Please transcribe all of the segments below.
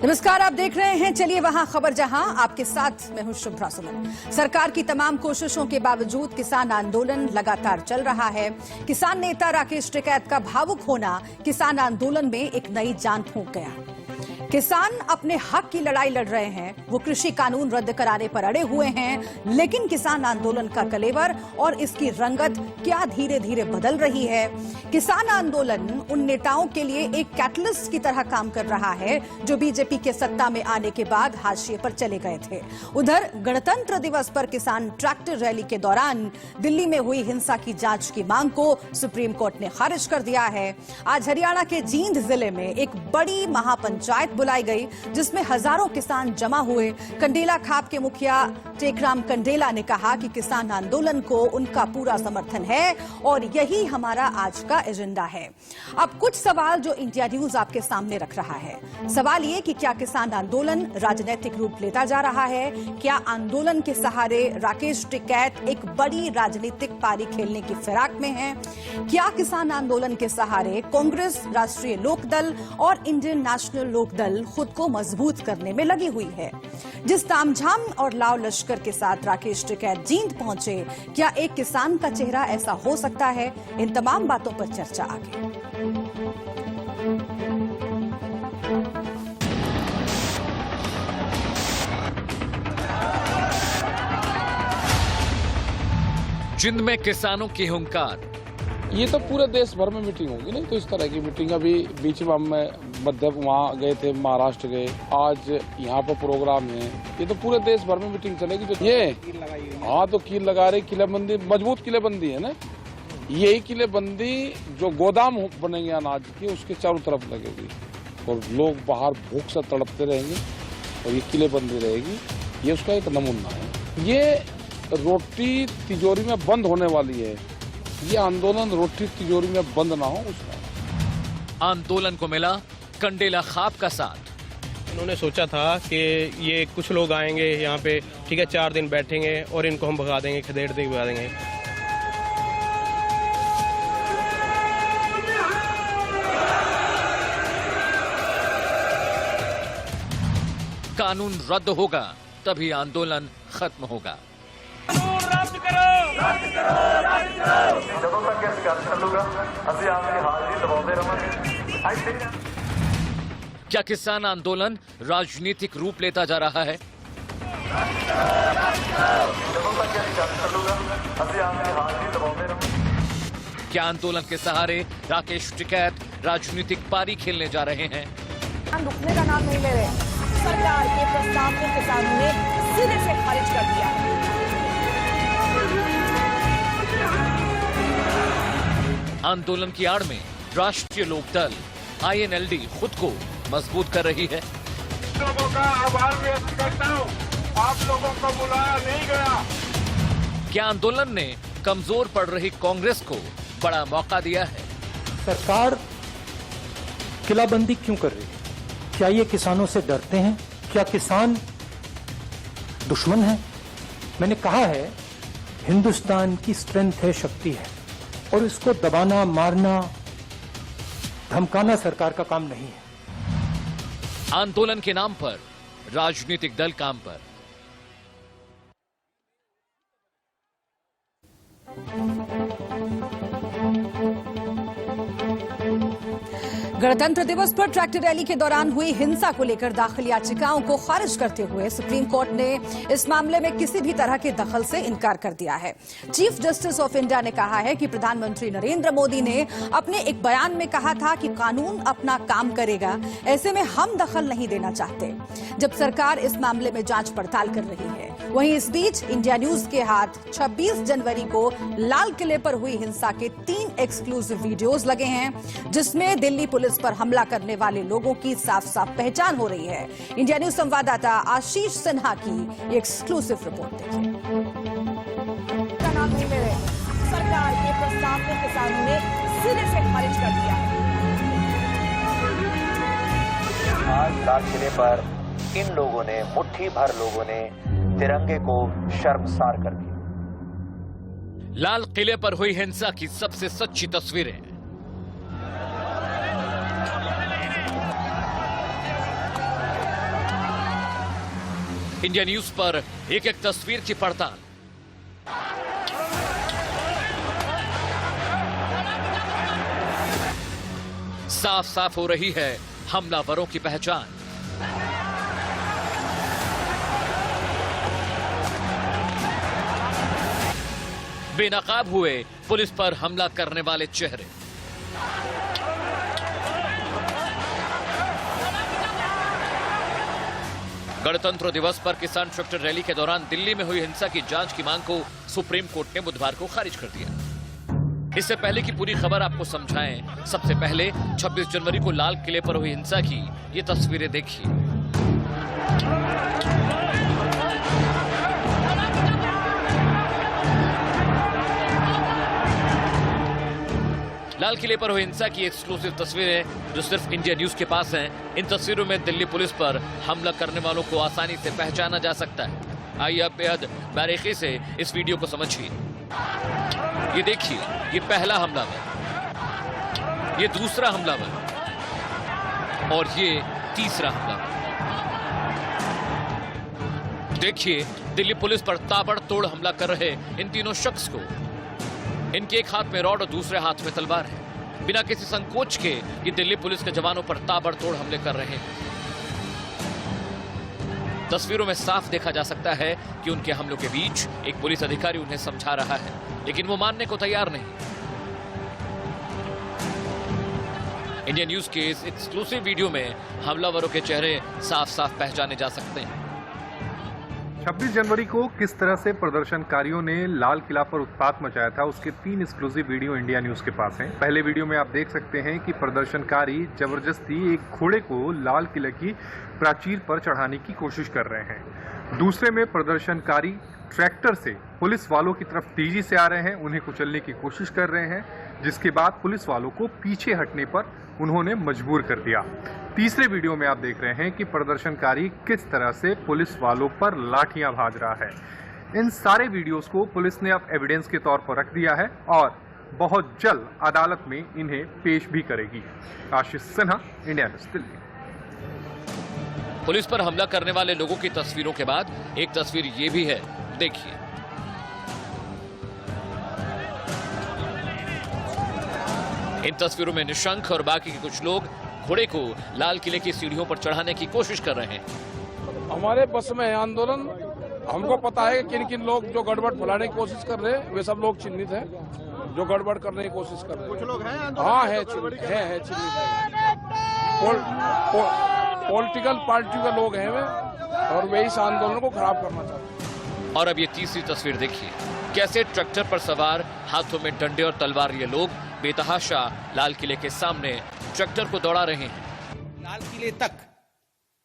नमस्कार, आप देख रहे हैं चलिए वहां खबर जहां। आपके साथ मैं हूं शुभ्रा सुमन। सरकार की तमाम कोशिशों के बावजूद किसान आंदोलन लगातार चल रहा है। किसान नेता राकेश टिकैत का भावुक होना किसान आंदोलन में एक नई जान फूंक गया। किसान अपने हक की लड़ाई लड़ रहे हैं, वो कृषि कानून रद्द कराने पर अड़े हुए हैं, लेकिन किसान आंदोलन का कलेवर और इसकी रंगत क्या धीरे धीरे बदल रही है। किसान आंदोलन उन नेताओं के लिए एक कैटलिस्ट की तरह काम कर रहा है जो बीजेपी के सत्ता में आने के बाद हाशिए पर चले गए थे। उधर गणतंत्र दिवस पर किसान ट्रैक्टर रैली के दौरान दिल्ली में हुई हिंसा की जांच की मांग को सुप्रीम कोर्ट ने खारिज कर दिया है। आज हरियाणा के जींद जिले में एक बड़ी महापंचायत बुलाई गई जिसमें हजारों किसान जमा हुए। कंडेला खाप के मुखिया टेकराम कंडेला ने कहा कि किसान आंदोलन को उनका पूरा समर्थन है और यही हमारा आज का एजेंडा है। अब कुछ सवाल जो इंडिया न्यूज आपके सामने रख रहा है। सवाल ये कि क्या किसान आंदोलन राजनीतिक रूप लेता जा रहा है? क्या आंदोलन के सहारे राकेश टिकैत एक बड़ी राजनीतिक पारी खेलने की फिराक में है? क्या किसान आंदोलन के सहारे कांग्रेस, राष्ट्रीय लोकदल और इंडियन नेशनल लोकदल खुद को मजबूत करने में लगी हुई है? जिस तामझाम और लाव लश्कर के साथ राकेश टिकैत जींद पहुंचे, क्या एक किसान का चेहरा ऐसा हो सकता है? इन तमाम बातों पर चर्चा आगे। जिंद में किसानों की हुंकार। ये तो पूरे देश भर में मीटिंग होगी, नहीं तो इस तरह की मीटिंग अभी बीच में हम मध्य वहाँ गए थे, महाराष्ट्र गए, आज यहाँ पर प्रोग्राम है। ये तो पूरे देश भर में मीटिंग चलेगी। जो ये हाँ तो कील लगा रही, किलेबंदी, मजबूत किलेबंदी है ना। यही किलेबंदी जो गोदाम बनेंगे अनाज की, उसके चारों तरफ लगेगी और लोग बाहर भूख से तड़पते रहेंगे और ये किलेबंदी रहेगी। ये उसका एक नमूना है। ये रोटी तिजोरी में बंद होने वाली है। ये आंदोलन रोटी तिजोरी में बंद ना हो उसका। आंदोलन को मिला कंडेला खाप का साथ। इन्होंने सोचा था कि ये कुछ लोग आएंगे यहाँ पे, ठीक है, 4 दिन बैठेंगे और इनको हम भगा देंगे, खदेड़ देंगे, भगा देंगे। कानून रद्द होगा तभी आंदोलन खत्म होगा। ਜਦੋਂ ਤੱਕ ਇਹ ਸੰਘਰਸ਼ ਚੱਲੂਗਾ ਅਸੀਂ ਆਪਣੀ ਹਾਜ਼ਰੀ ਲਵਾਉਂਦੇ ਰਵਾਂਗੇ। क्या किसान आंदोलन राजनीतिक रूप लेता जा रहा है? ਜਦੋਂ ਤੱਕ ਇਹ ਸੰਘਰਸ਼ ਚੱਲੂਗਾ ਅਸੀਂ ਆਪਣੀ ਹਾਜ਼ਰੀ ਲਵਾਉਂਦੇ ਰਵਾਂਗੇ। क्या आंदोलन के सहारे राकेश टिकैत राजनीतिक पारी खेलने जा रहे हैं? रुकने का नाम नहीं ले रहे। सरकार के प्रस्ताव को किसानों ने सिरे से खारिज कर दिया। आंदोलन की आड़ में राष्ट्रीय लोकदल INLD खुद को मजबूत कर रही है। लोगों का आभार व्यक्त करता हूं, आप लोगों को बुलाया नहीं गया। क्या आंदोलन ने कमजोर पड़ रही कांग्रेस को बड़ा मौका दिया है? सरकार किलाबंदी क्यों कर रही है? क्या ये किसानों से डरते हैं? क्या किसान दुश्मन है? मैंने कहा है हिंदुस्तान की स्ट्रेंथ है, शक्ति है, और इसको दबाना, मारना, धमकाना सरकार का काम नहीं है। आंदोलन के नाम पर राजनीतिक दल काम पर। गणतंत्र दिवस पर ट्रैक्टर रैली के दौरान हुई हिंसा को लेकर दाखिल याचिकाओं को खारिज करते हुए सुप्रीम कोर्ट ने इस मामले में किसी भी तरह के दखल से इनकार कर दिया है। चीफ जस्टिस ऑफ इंडिया ने कहा है कि प्रधानमंत्री नरेंद्र मोदी ने अपने एक बयान में कहा था कि कानून अपना काम करेगा, ऐसे में हम दखल नहीं देना चाहते जब सरकार इस मामले में जांच पड़ताल कर रही है। वहीं इस बीच इंडिया न्यूज के हाथ 26 जनवरी को लाल किले पर हुई हिंसा के 3 एक्सक्लूसिव वीडियोज लगे हैं जिसमें दिल्ली पुलिस पर हमला करने वाले लोगों की साफ साफ पहचान हो रही है। इंडिया न्यूज संवाददाता आशीष सिन्हा की एक्सक्लूसिव रिपोर्ट देखिए। नाम नहीं ले रहे। सरकार के प्रस्ताव को किसानों ने सिरे से खारिज कर दिया। आज लाल किले पर इन लोगों ने, मुट्ठी भर लोगों ने तिरंगे को शर्मसार कर दिया। लाल किले पर हुई हिंसा की सबसे सच्ची तस्वीरें। इंडिया न्यूज पर एक एक तस्वीर की पड़ताल। साफ साफ हो रही है हमलावरों की पहचान। बेनकाब हुए पुलिस पर हमला करने वाले चेहरे। गणतंत्र दिवस पर किसान ट्रैक्टर रैली के दौरान दिल्ली में हुई हिंसा की जांच की मांग को सुप्रीम कोर्ट ने बुधवार को खारिज कर दिया। इससे पहले की पूरी खबर आपको समझाएं, सबसे पहले 26 जनवरी को लाल किले पर हुई हिंसा की ये तस्वीरें देखिए। लाल किले पर हुई हिंसा की एक्सक्लूसिव तस्वीरें जो सिर्फ इंडिया न्यूज के पास हैं। इन तस्वीरों में दिल्ली पुलिस पर हमला करने वालों को आसानी से पहचाना जा सकता है। आइए अब बेहद बारीकी से इस वीडियो को समझिए। ये देखिए, ये पहला हमलावर, ये दूसरा हमलावर और ये तीसरा हमलावर। देखिए दिल्ली पुलिस पर ताबड़तोड़ हमला कर रहे इन तीनों शख्स को। इनके एक हाथ में रॉड और दूसरे हाथ में तलवार है। बिना किसी संकोच के ये दिल्ली पुलिस के जवानों पर ताबड़तोड़ हमले कर रहे हैं। तस्वीरों में साफ देखा जा सकता है कि उनके हमलों के बीच एक पुलिस अधिकारी उन्हें समझा रहा है, लेकिन वो मानने को तैयार नहीं। इंडिया न्यूज के इस एक्सक्लूसिव वीडियो में हमलावरों के चेहरे साफ साफ पहचाने जा सकते हैं। 26 जनवरी को किस तरह से प्रदर्शनकारियों ने लाल किला पर उत्पात मचाया था, उसके 3 एक्सक्लूसिव वीडियो इंडिया न्यूज के पास हैं। पहले वीडियो में आप देख सकते हैं कि प्रदर्शनकारी जबरदस्ती एक घोड़े को लाल किले की प्राचीर पर चढ़ाने की कोशिश कर रहे हैं। दूसरे में प्रदर्शनकारी ट्रैक्टर से पुलिस वालों की तरफ तेजी से आ रहे हैं, उन्हें कुचलने की कोशिश कर रहे हैं, जिसके बाद पुलिस वालों को पीछे हटने पर उन्होंने मजबूर कर दिया। तीसरे वीडियो में आप देख रहे हैं कि प्रदर्शनकारी किस तरह से पुलिस वालों पर लाठियां भाज रहा है। इन सारे वीडियोस को पुलिस ने अब एविडेंस के तौर पर रख दिया है और बहुत जल्द अदालत में इन्हें पेश भी करेगी। Ashish Sinha, India news, Delhi. Police पर हमला करने वाले लोगों की तस्वीरों के बाद एक तस्वीर ये भी है, देखिए। इन तस्वीरों में निशंक और बाकी के कुछ लोग घोड़े को लाल किले की सीढ़ियों पर चढ़ाने की कोशिश कर रहे हैं। हमारे बस में है आंदोलन। हमको पता है कि किन किन लोग जो गड़बड़ फैलाने की कोशिश कर रहे हैं, वे सब लोग चिन्हित हैं जो गड़बड़ करने की कोशिश कर रहे हैं। कुछ लोग हैं, हाँ है चिन्हित है। पॉलिटिकल पार्टी के लोग हैं वे, और वे इस आंदोलन को खराब करना चाहते हैं। और अब ये तीसरी तस्वीर देखिए, कैसे ट्रैक्टर पर सवार हाथों में डंडे और तलवार ये लोग बेतहाशा लाल किले के सामने ट्रैक्टर को दौड़ा रहे हैं। लाल किले तक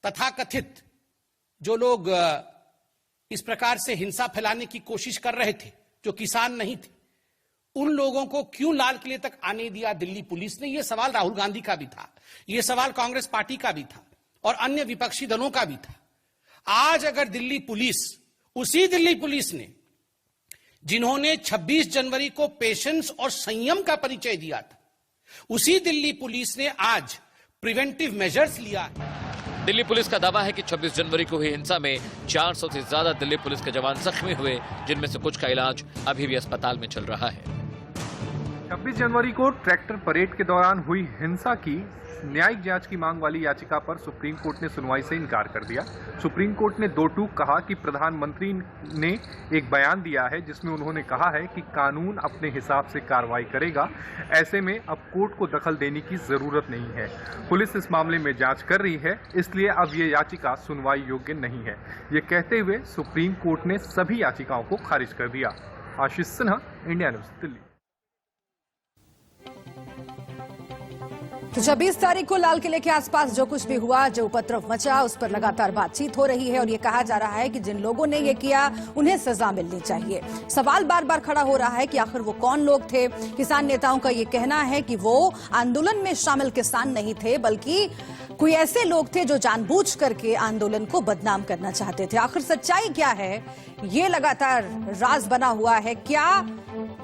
तथाकथित जो लोग इस प्रकार से हिंसा फैलाने की कोशिश कर रहे थे, जो किसान नहीं थे, उन लोगों को क्यों लाल किले तक आने दिया दिल्ली पुलिस ने? यह सवाल राहुल गांधी का भी था, यह सवाल कांग्रेस पार्टी का भी था और अन्य विपक्षी दलों का भी था। आज अगर दिल्ली पुलिस, उसी दिल्ली पुलिस ने जिन्होंने 26 जनवरी को पेशेंस और संयम का परिचय दिया था, उसी दिल्ली पुलिस ने आज प्रिवेंटिव मेजर्स लिया। दिल्ली पुलिस का दावा है कि 26 जनवरी को हुई हिंसा में 400 से ज्यादा दिल्ली पुलिस के जवान जख्मी हुए, जिनमें से कुछ का इलाज अभी भी अस्पताल में चल रहा है। 26 जनवरी को ट्रैक्टर परेड के दौरान हुई हिंसा की न्यायिक जांच की मांग वाली याचिका पर सुप्रीम कोर्ट ने सुनवाई से इनकार कर दिया। सुप्रीम कोर्ट ने दो टूक कहा कि प्रधानमंत्री ने एक बयान दिया है जिसमें उन्होंने कहा है कि कानून अपने हिसाब से कार्रवाई करेगा, ऐसे में अब कोर्ट को दखल देने की जरूरत नहीं है। पुलिस इस मामले में जांच कर रही है, इसलिए अब ये याचिका सुनवाई योग्य नहीं है। ये कहते हुए सुप्रीम कोर्ट ने सभी याचिकाओं को खारिज कर दिया। आशीष सिन्हा, इंडिया न्यूज, दिल्ली। तो 26 तारीख को लाल किले के आसपास जो कुछ भी हुआ, जो उपद्रव मचा, उस पर लगातार बातचीत हो रही है और ये कहा जा रहा है कि जिन लोगों ने ये किया उन्हें सजा मिलनी चाहिए। सवाल बार बार खड़ा हो रहा है कि आखिर वो कौन लोग थे। किसान नेताओं का ये कहना है कि वो आंदोलन में शामिल किसान नहीं थे, बल्कि कोई ऐसे लोग थे जो जानबूझ करके आंदोलन को बदनाम करना चाहते थे। आखिर सच्चाई क्या है, ये लगातार राज बना हुआ है। क्या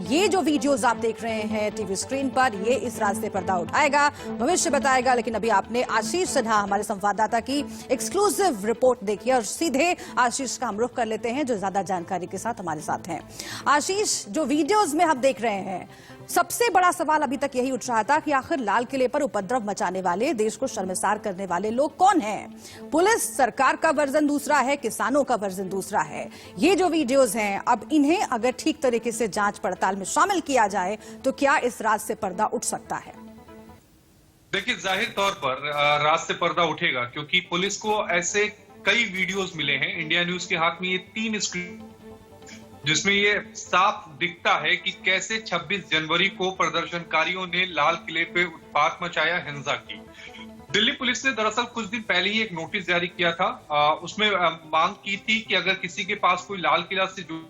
ये जो वीडियोस आप देख रहे हैं टीवी स्क्रीन पर, ये इस राज से पर्दा उठाएगा, भविष्य बताएगा। लेकिन अभी आपने आशीष सिन्हा हमारे संवाददाता की एक्सक्लूसिव रिपोर्ट देखी और सीधे आशीष का हम रुख कर लेते हैं जो ज्यादा जानकारी के साथ हमारे साथ हैं। आशीष, जो वीडियोस में हम देख रहे हैं, सबसे बड़ा सवाल अभी तक यही उठ रहा था कि आखिर लाल किले पर उपद्रव मचाने वाले, देश को शर्मसार करने वाले लोग कौन हैं? पुलिस, सरकार का वर्जन दूसरा है, किसानों का वर्जन दूसरा है। ये जो वीडियोस हैं, अब इन्हें अगर ठीक तरीके से जांच पड़ताल में शामिल किया जाए तो क्या इस राज से पर्दा उठ सकता है? देखिए, जाहिर तौर पर राज से पर्दा उठेगा, क्योंकि पुलिस को ऐसे कई वीडियोस मिले हैं। इंडिया न्यूज के हाथ में ये 3 स्क्रीन, जिसमें ये साफ दिखता है कि कैसे 26 जनवरी को प्रदर्शनकारियों ने लाल किले पे उत्पात मचाया, हिंसा की। दिल्ली पुलिस ने दरअसल कुछ दिन पहले ही एक नोटिस जारी किया था। उसमें मांग की थी कि अगर किसी के पास कोई लाल किला से जो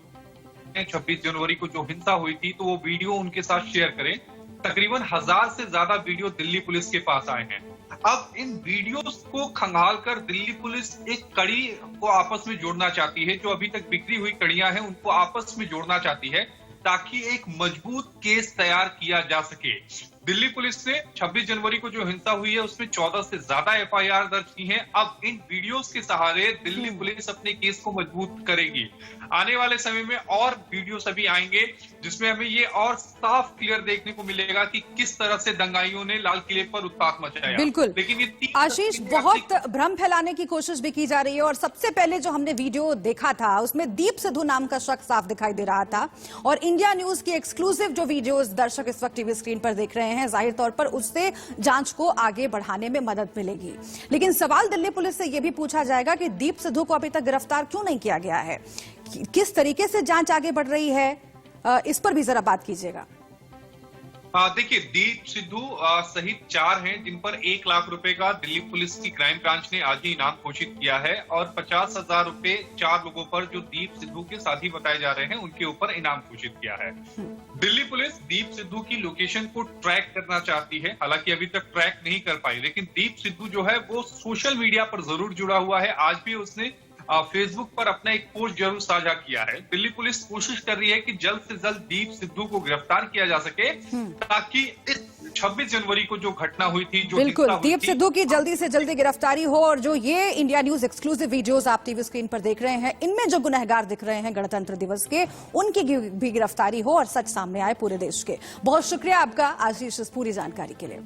26 जनवरी को जो हिंसा हुई थी तो वो वीडियो उनके साथ शेयर करें। तकरीबन 1000 से ज्यादा वीडियो दिल्ली पुलिस के पास आए हैं। अब इन वीडियोस को खंगालकर दिल्ली पुलिस एक कड़ी को आपस में जोड़ना चाहती है। जो अभी तक बिखरी हुई कड़ियां हैं उनको आपस में जोड़ना चाहती है ताकि एक मजबूत केस तैयार किया जा सके। दिल्ली पुलिस ने 26 जनवरी को जो हिंसा हुई है उसमें 14 से ज्यादा एफआईआर दर्ज की हैं। अब इन वीडियोस के सहारे दिल्ली पुलिस अपने केस को मजबूत करेगी। आने वाले समय में और वीडियोस अभी आएंगे जिसमें हमें ये और साफ क्लियर देखने को मिलेगा कि किस तरह से दंगाइयों ने लाल किले पर उत्पात मचाया। बिल्कुल, लेकिन ये आशीष, बहुत भ्रम फैलाने की कोशिश भी की जा रही है और सबसे पहले जो हमने वीडियो देखा था उसमें दीप सिद्धू नाम का शख्स साफ दिखाई दे रहा था और इंडिया न्यूज की एक्सक्लूसिव जो वीडियोस दर्शक इस वक्त टीवी स्क्रीन पर देख रहे हैं, जाहिर तौर पर उससे जांच को आगे बढ़ाने में मदद मिलेगी। लेकिन सवाल दिल्ली पुलिस से यह भी पूछा जाएगा कि दीप सिद्धू को अभी तक गिरफ्तार क्यों नहीं किया गया है, किस तरीके से जांच आगे बढ़ रही है, इस पर भी जरा बात कीजिएगा। देखिए, दीप सिद्धू सहित 4 हैं जिन पर 1 लाख रुपए का दिल्ली पुलिस की क्राइम ब्रांच ने आज ही इनाम घोषित किया है और 50,000 रुपए 4 लोगों पर जो दीप सिद्धू के साथी बताए जा रहे हैं उनके ऊपर इनाम घोषित किया है। दिल्ली पुलिस दीप सिद्धू की लोकेशन को ट्रैक करना चाहती है, हालांकि अभी तक ट्रैक नहीं कर पाई। लेकिन दीप सिद्धू जो है वो सोशल मीडिया पर जरूर जुड़ा हुआ है। आज भी उसने फेसबुक पर अपना एक पोस्ट जरूर साझा किया है। दिल्ली पुलिस कोशिश कर रही है कि जल्द से जल्द दीप सिद्धू को गिरफ्तार किया जा सके ताकि इस 26 जनवरी को जो घटना हुई थी, जो बिल्कुल दीप सिद्धू की जल्दी से जल्दी गिरफ्तारी हो और जो ये इंडिया न्यूज एक्सक्लूसिव वीडियोस आप टीवी स्क्रीन पर देख रहे हैं, इनमें जो गुनहगार दिख रहे हैं गणतंत्र दिवस के, उनकी भी गिरफ्तारी हो और सच सामने आए पूरे देश के। बहुत शुक्रिया आपका आशीष इस पूरी जानकारी के लिए।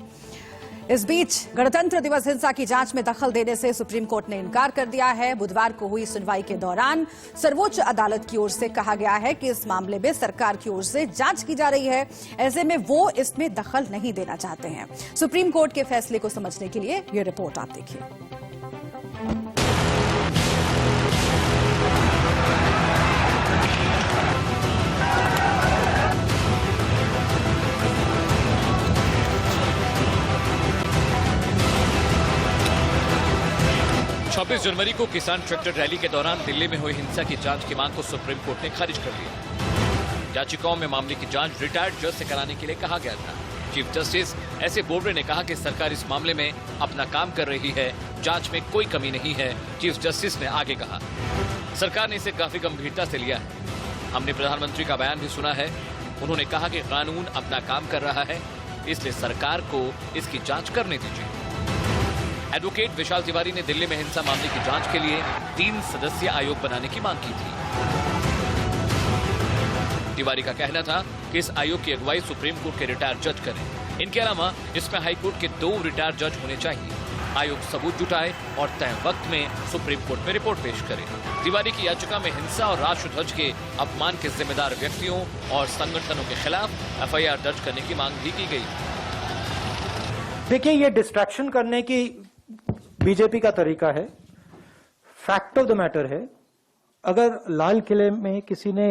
इस बीच गणतंत्र दिवस हिंसा की जांच में दखल देने से सुप्रीम कोर्ट ने इनकार कर दिया है। बुधवार को हुई सुनवाई के दौरान सर्वोच्च अदालत की ओर से कहा गया है कि इस मामले में सरकार की ओर से जांच की जा रही है, ऐसे में वो इसमें दखल नहीं देना चाहते हैं। सुप्रीम कोर्ट के फैसले को समझने के लिए ये रिपोर्ट आप देखिए। 26 जनवरी को किसान ट्रैक्टर रैली के दौरान दिल्ली में हुई हिंसा की जांच की मांग को सुप्रीम कोर्ट ने खारिज कर दिया। याचिकाओं में मामले की जांच रिटायर्ड जज से कराने के लिए कहा गया था। Chief justice S A Bobde ने कहा कि सरकार इस मामले में अपना काम कर रही है, जांच में कोई कमी नहीं है। चीफ जस्टिस ने आगे कहा, सरकार ने इसे काफी गंभीरता से लिया है। हमने प्रधानमंत्री का बयान भी सुना है, उन्होंने कहा कि कानून अपना काम कर रहा है, इसलिए सरकार को इसकी जांच करने दीजिए। एडवोकेट विशाल तिवारी ने दिल्ली में हिंसा मामले की जांच के लिए 3 सदस्यीय आयोग बनाने की मांग की थी। तिवारी का कहना था कि इस आयोग की अगुवाई सुप्रीम कोर्ट के रिटायर्ड जज करें। इनके अलावा इसमें हाईकोर्ट के 2 रिटायर्ड जज होने चाहिए। आयोग सबूत जुटाए और तय वक्त में सुप्रीम कोर्ट में रिपोर्ट पेश करे। तिवारी की याचिका में हिंसा और राष्ट्रध्वज के अपमान के जिम्मेदार व्यक्तियों और संगठनों के खिलाफ एफआईआर दर्ज करने की मांग भी की गई। देखिए, ये डिस्ट्रैक्शन करने की बीजेपी का तरीका है। फैक्ट ऑफ द मैटर है, अगर लाल किले में किसी ने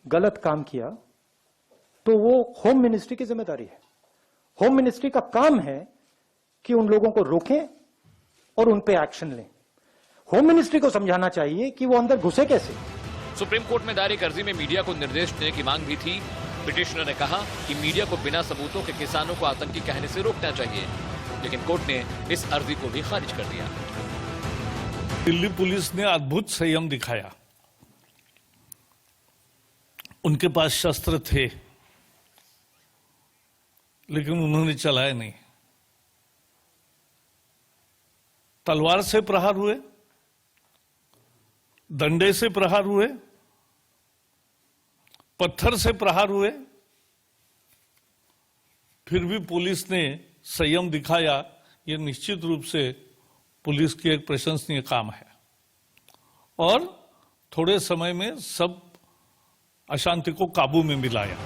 गलत काम किया तो वो होम मिनिस्ट्री की जिम्मेदारी है। होम मिनिस्ट्री का काम है कि उन लोगों को रोकें और उन पे एक्शन लें। होम मिनिस्ट्री को समझाना चाहिए कि वो अंदर घुसे कैसे। सुप्रीम कोर्ट में दायर एक अर्जी में मीडिया को निर्देश देने की मांग भी थी। पिटिशनर ने कहा कि मीडिया को बिना सबूतों के किसानों को आतंकी कहने से रोकना चाहिए, लेकिन कोर्ट ने इस अर्जी को भी खारिज कर दिया। दिल्ली पुलिस ने अद्भुत संयम दिखाया। उनके पास शस्त्र थे, लेकिन उन्होंने चलाया नहीं। तलवार से प्रहार हुए, डंडे से प्रहार हुए, पत्थर से प्रहार हुए, फिर भी पुलिस ने संयम दिखाया। यह निश्चित रूप से पुलिस की एक प्रशंसनीय काम है और थोड़े समय में सब अशांति को काबू में मिलाया।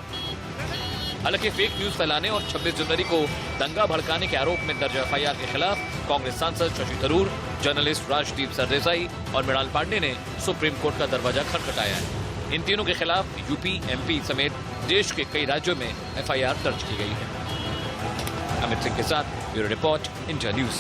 हालांकि फेक न्यूज फैलाने और 26 जनवरी को दंगा भड़काने के आरोप में दर्ज एफआईआर के खिलाफ कांग्रेस सांसद शशि थरूर, जर्नलिस्ट राजदीप सरदेसाई और मृणाल पांडे ने सुप्रीम कोर्ट का दरवाजा खटखटाया है। इन तीनों के खिलाफ यूपी, एमपी समेत देश के कई राज्यों में एफआईआर दर्ज की गई है। अमित सिंह के साथ ब्यूरो रिपोर्ट, इंडिया न्यूज।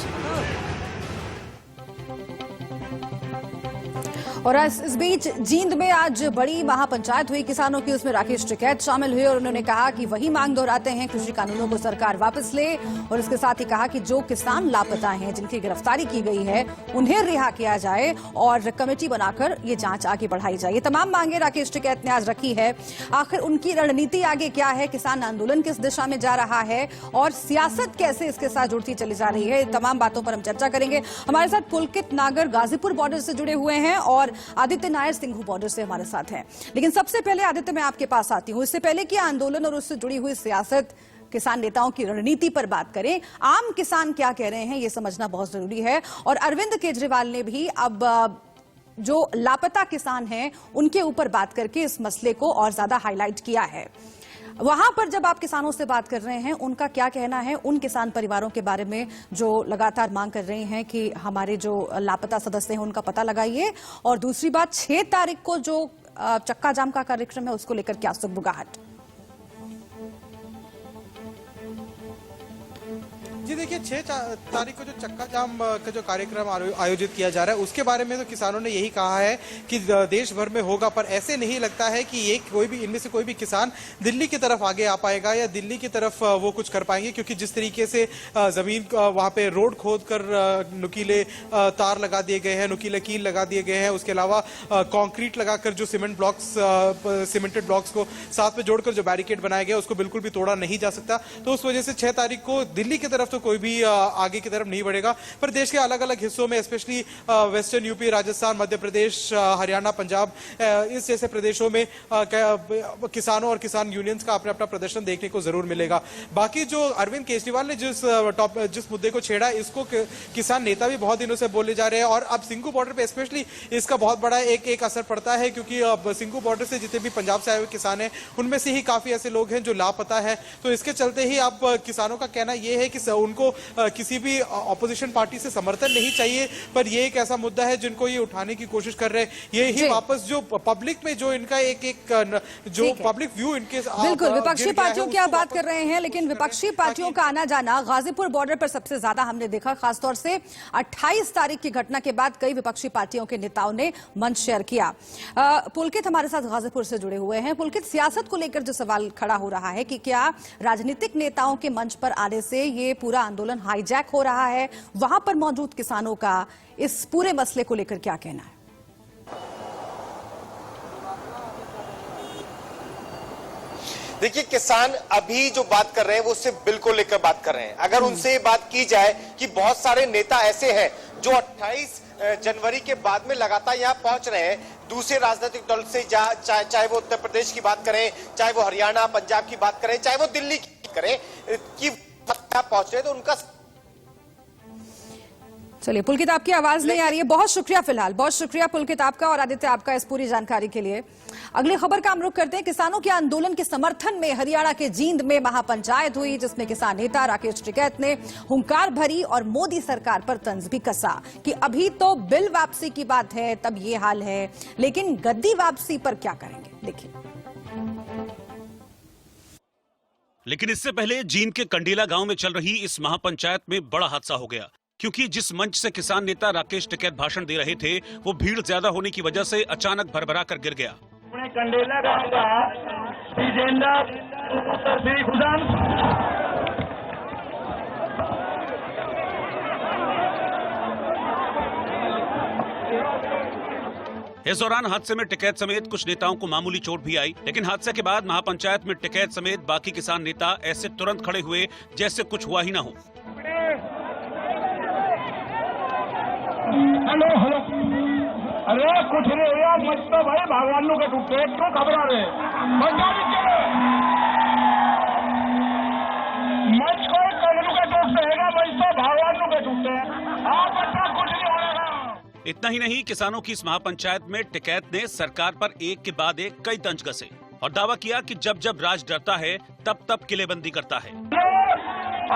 और इस बीच जींद में आज बड़ी महापंचायत हुई किसानों की। उसमें राकेश टिकैत शामिल हुए और उन्होंने कहा कि वही मांग दोहराते हैं, कृषि कानूनों को सरकार वापस ले। और इसके साथ ही कहा कि जो किसान लापता हैं, जिनकी गिरफ्तारी की गई है, उन्हें रिहा किया जाए और कमेटी बनाकर ये जांच आगे बढ़ाई जाए। ये तमाम मांगे राकेश टिकैत ने आज रखी है। आखिर उनकी रणनीति आगे क्या है, किसान आंदोलन किस दिशा में जा रहा है और सियासत कैसे इसके साथ जुड़ती चली जा रही है, तमाम बातों पर हम चर्चा करेंगे। हमारे साथ पुलकित नागर गाजीपुर बॉर्डर से जुड़े हुए हैं और आदित्य नायर सिंघू बॉर्डर से हमारे साथ हैं। लेकिन सबसे पहले आदित्य, मैं आपके पास आती हूं। इससे पहले कि आंदोलन और उससे जुड़ी हुई सियासत, किसान नेताओं की रणनीति पर बात करें, आम किसान क्या कह रहे हैं, यह समझना बहुत जरूरी है। और अरविंद केजरीवाल ने भी अब जो लापता किसान हैं उनके ऊपर बात करके इस मसले को और ज्यादा हाईलाइट किया है। वहां पर जब आप किसानों से बात कर रहे हैं, उनका क्या कहना है उन किसान परिवारों के बारे में जो लगातार मांग कर रहे हैं कि हमारे जो लापता सदस्य हैं उनका पता लगाइए। और दूसरी बात, 6 तारीख को जो चक्का जाम का कार्यक्रम है उसको लेकर क्या सुगबुगाहट? जी देखिए, 6 तारीख को जो चक्का जाम का जो कार्यक्रम आयोजित किया जा रहा है उसके बारे में तो किसानों ने यही कहा है कि देश भर में होगा, पर ऐसे नहीं लगता है कि ये कोई भी इनमें से कोई भी किसान दिल्ली की तरफ आगे आ पाएगा या दिल्ली की तरफ वो कुछ कर पाएंगे, क्योंकि जिस तरीके से जमीन वहां पे रोड खोद कर नुकीले तार लगा दिए गए हैं, नुकीले कील लगा दिए गए हैं, उसके अलावा कॉन्क्रीट लगाकर जो सीमेंटेड ब्लॉक्स को साथ में जोड़कर जो बैरिकेड बनाया गया उसको बिल्कुल भी तोड़ा नहीं जा सकता। तो उस वजह से 6 तारीख को दिल्ली की तरफ तो कोई भी आगे की तरफ नहीं बढ़ेगा, पर देश के अलग अलग हिस्सों में, specially western UP, Rajasthan, Madhya Pradesh, Haryana, Punjab, इस जैसे प्रदेशों में किसानों और किसान यूनियंस का अपना अपना प्रदर्शन देखने को जरूर मिलेगा। बाकी जो अरविंद केजरीवाल ने जिस मुद्दे को छेड़ा, इसको किसान नेता भी बहुत दिनों से बोले जा रहे हैं और अब सिंघू बॉर्डर पे स्पेशली इसका बहुत बड़ा एक असर पड़ता है, क्योंकि अब सिंघू बॉर्डर से जितने भी पंजाब से आए हुए किसान हैं उनमें से ही काफी ऐसे लोग हैं जो लापता है। तो इसके चलते ही अब किसानों का कहना यह है कि उनको किसी भी ऑपोजिशन पार्टी से समर्थन नहीं चाहिए, पर यह एक ऐसा मुद्दा है जिनको ये उठाने की कोशिश कर रहे हैं। ये ही वापस जो पब्लिक में जो इनका एक जो पब्लिक व्यू इनके बिल्कुल विपक्षी पार्टियों की आप बात कर रहे हैं, लेकिन विपक्षी पार्टियों का आना जाना गाजीपुर बॉर्डर पर सबसे ज्यादा हमने देखा, खासतौर से 28 तारीख की घटना के बाद कई विपक्षी पार्टियों के नेताओं ने मंच शेयर किया। पुलकित हमारे साथ गाजीपुर से जुड़े हुए हैं। पुलकित, सियासत को लेकर जो सवाल खड़ा हो रहा है कि क्या राजनीतिक नेताओं के मंच पर आने से ये पूरा आंदोलन हाईजैक हो रहा है, वहां पर मौजूद किसानों का इस पूरे मसले को लेकर क्या कहना है? देखिए, किसान अभी जो बात कर रहे हैं वो उससे बिल्कुल लेकर बात कर रहे हैं। अगर उनसे बात की जाए कि बहुत सारे नेता ऐसे हैं जो 28 जनवरी के बाद में लगातार यहाँ पहुंच रहे हैं, दूसरे राजनीतिक दल से चाहे वो उत्तर प्रदेश की बात करें, चाहे वो हरियाणा, पंजाब की बात करें, चाहे वो दिल्ली की करें, कि पहुंच रहे, तो उनका। चलिए पुलकित, आपकी आवाज नहीं आ रही है, बहुत शुक्रिया। फिलहाल बहुत शुक्रिया पुलकित आपका और आदित्य आपका इस पूरी जानकारी के लिए। अगली खबर का हम रुख करते हैं। किसानों के आंदोलन के समर्थन में हरियाणा के जींद में महापंचायत हुई, जिसमें किसान नेता राकेश टिकैत ने हुंकार भरी और मोदी सरकार पर तंज भी कसा कि अभी तो बिल वापसी की बात है, तब ये हाल है, लेकिन गद्दी वापसी पर क्या करेंगे, देखिए। लेकिन इससे पहले जींद के कंडीला गांव में चल रही इस महापंचायत में बड़ा हादसा हो गया, क्योंकि जिस मंच से किसान नेता राकेश टिकैत भाषण दे रहे थे वो भीड़ ज्यादा होने की वजह से अचानक भरभरा कर गिर गया। कंडेला गांव का इस दौरान हादसे में टिकैत समेत कुछ नेताओं को मामूली चोट भी आई, लेकिन हादसे के बाद महापंचायत में टिकैत समेत बाकी किसान नेता ऐसे तुरंत खड़े हुए जैसे कुछ हुआ ही न हो। हेलो हेलो, अरे कुछ नहीं हुआ, मत तो भाई भगवान के टूटे क्यों घबरा रहे, मच को कमरू के टूट रहेगा, मच तो भगवान के टूटे, आप बच्चा कुछ नहीं होगा। इतना ही नहीं, किसानों की इस महापंचायत में टिकैत ने सरकार पर एक के बाद एक कई तंज कसे और दावा किया कि जब जब राज डरता है तब तब किलेबंदी करता है।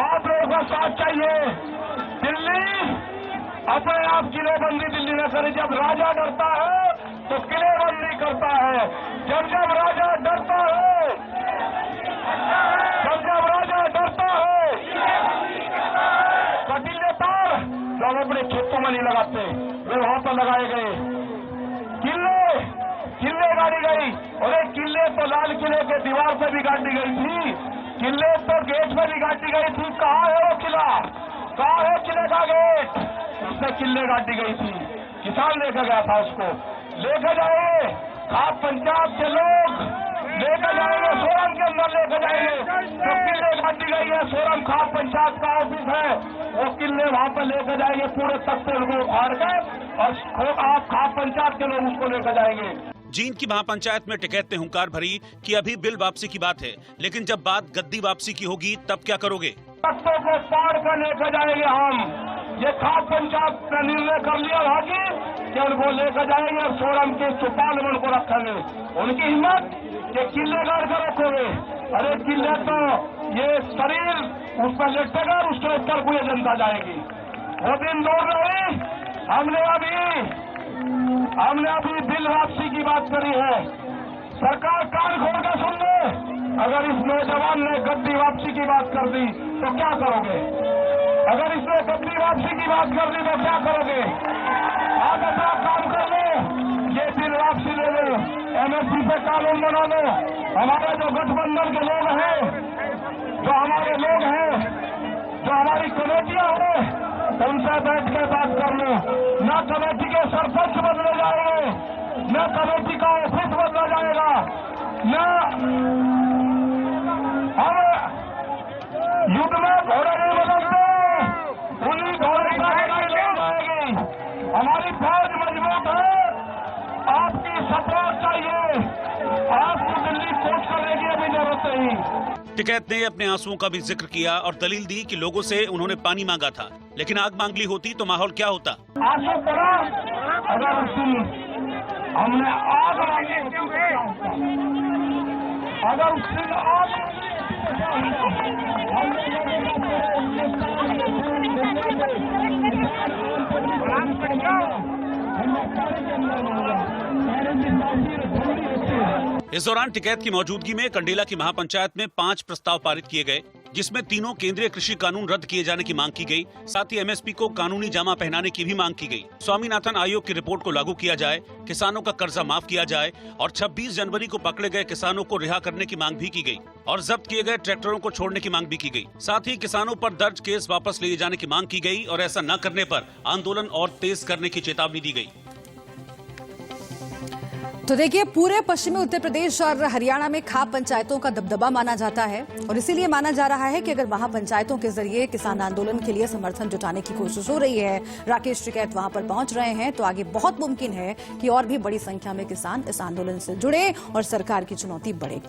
आप लोगों का साथ चाहिए, दिल्ली अपने आप किलेबंदी दिल्ली न करे, जब राजा डरता है तो किलेबंदी करता है, जब जब राजा डरता है, जब जब राजा डरता है, कटीले तार जो हम अपने खेतों में नहीं लगाते वे वहां पर लगाए गए, किले गाड़ी गई, और एक किले तो लाल किले के दीवार पे भी गाड़ी गई थी, किले तो गेट पे भी गाड़ी गई थी, कहाँ है वो किला, कहाँ है किले का गेट, उसने किले गाड़ी गई थी, किसान लेकर गया था उसको, लेकर जाएंगे खाप पंचायत के लोग, लेकर जाएंगे सोरम के अंदर, लेकर जाएंगे जो किले गाड़ी गई है, सोरम खाप पंचायत का ऑफिस है, वो किले वहां पर लेकर जाएंगे, पूरे तख्ते को उखाड़ कर, और आप खाप पंचायत के लोग उसको लेकर जाएंगे। जींद की महापंचायत में टिकैत ने हुंकार भरी कि अभी बिल वापसी की बात है, लेकिन जब बात गद्दी वापसी की होगी तब क्या करोगे? तख्तों को पार कर लेकर जाएंगे हम, ये खाप पंचायत ने निर्णय कर लिया भागी कि उनको लेकर जाएंगे और सोरम के चौपाल में उनको रखेंगे, उनकी हिम्मत ये किले गाड़ कर रखोगे, अरे किले तो ये शरीर उस पर लेटेगा, उसके ऊपर पूरी जनता जाएगी, वो दिन दूर नहीं। हमने अभी बिल वापसी की बात करी है, सरकार कान खोल कर सुन ले, अगर इस नौजवान ने गद्दी वापसी की बात कर दी तो क्या करोगे, अगर इसने गद्दी वापसी की बात कर दी तो क्या करोगे, आप अपना काम कर लो, ये बिल वापसी ले लो, MSP पे कानून बना लो, हमारे जो गठबंधन के लोग हैं, जो हमारे लोग हैं, जो हमारी कमेटियां हैं, उनसे बैठ के बात कर लो, न कमेटी के सरपंच बदले जाएंगे, न कमेटी का ऑफिस बदला जाएगा, न हम युद्ध में घोड़े नहीं बदलते, उन्हीं घोड़े का आएगी, हमारी फौज मजबूत है, आपकी सपोर्ट चाहिए, आपको दिल्ली कोच करने की अभी जरूरत नहीं। टिकैत ने अपने आंसुओं का भी जिक्र किया और दलील दी कि लोगों से उन्होंने पानी मांगा था, लेकिन आग मांग ली होती तो माहौल क्या होता। आंसू पड़ा, अगर हमने आग मांगी, अगर उस दिन आग इस दौरान टिकैत की मौजूदगी में कंडेला की महापंचायत में 5 प्रस्ताव पारित किए गए, जिसमें तीनों केंद्रीय कृषि कानून रद्द किए जाने की मांग की गई, साथ ही MSP को कानूनी जामा पहनाने की भी मांग की गई। स्वामीनाथन आयोग की रिपोर्ट को लागू किया जाए, किसानों का कर्जा माफ किया जाए और 26 जनवरी को पकड़े गए किसानों को रिहा करने की मांग भी की गई और जब्त किए गए ट्रैक्टरों को छोड़ने की मांग भी की गई। साथ ही किसानों पर दर्ज केस वापस लिए जाने की मांग की गई और ऐसा न करने पर आंदोलन और तेज करने की चेतावनी दी गई। तो देखिए, पूरे पश्चिमी उत्तर प्रदेश और हरियाणा में खाप पंचायतों का दबदबा माना जाता है और इसीलिए माना जा रहा है कि अगर महापंचायतों के जरिए किसान आंदोलन के लिए समर्थन जुटाने की कोशिश हो रही है, राकेश टिकैत वहां पर पहुंच रहे हैं, तो आगे बहुत मुमकिन है कि और भी बड़ी संख्या में किसान इस आंदोलन से जुड़े और सरकार की चुनौती बढ़े।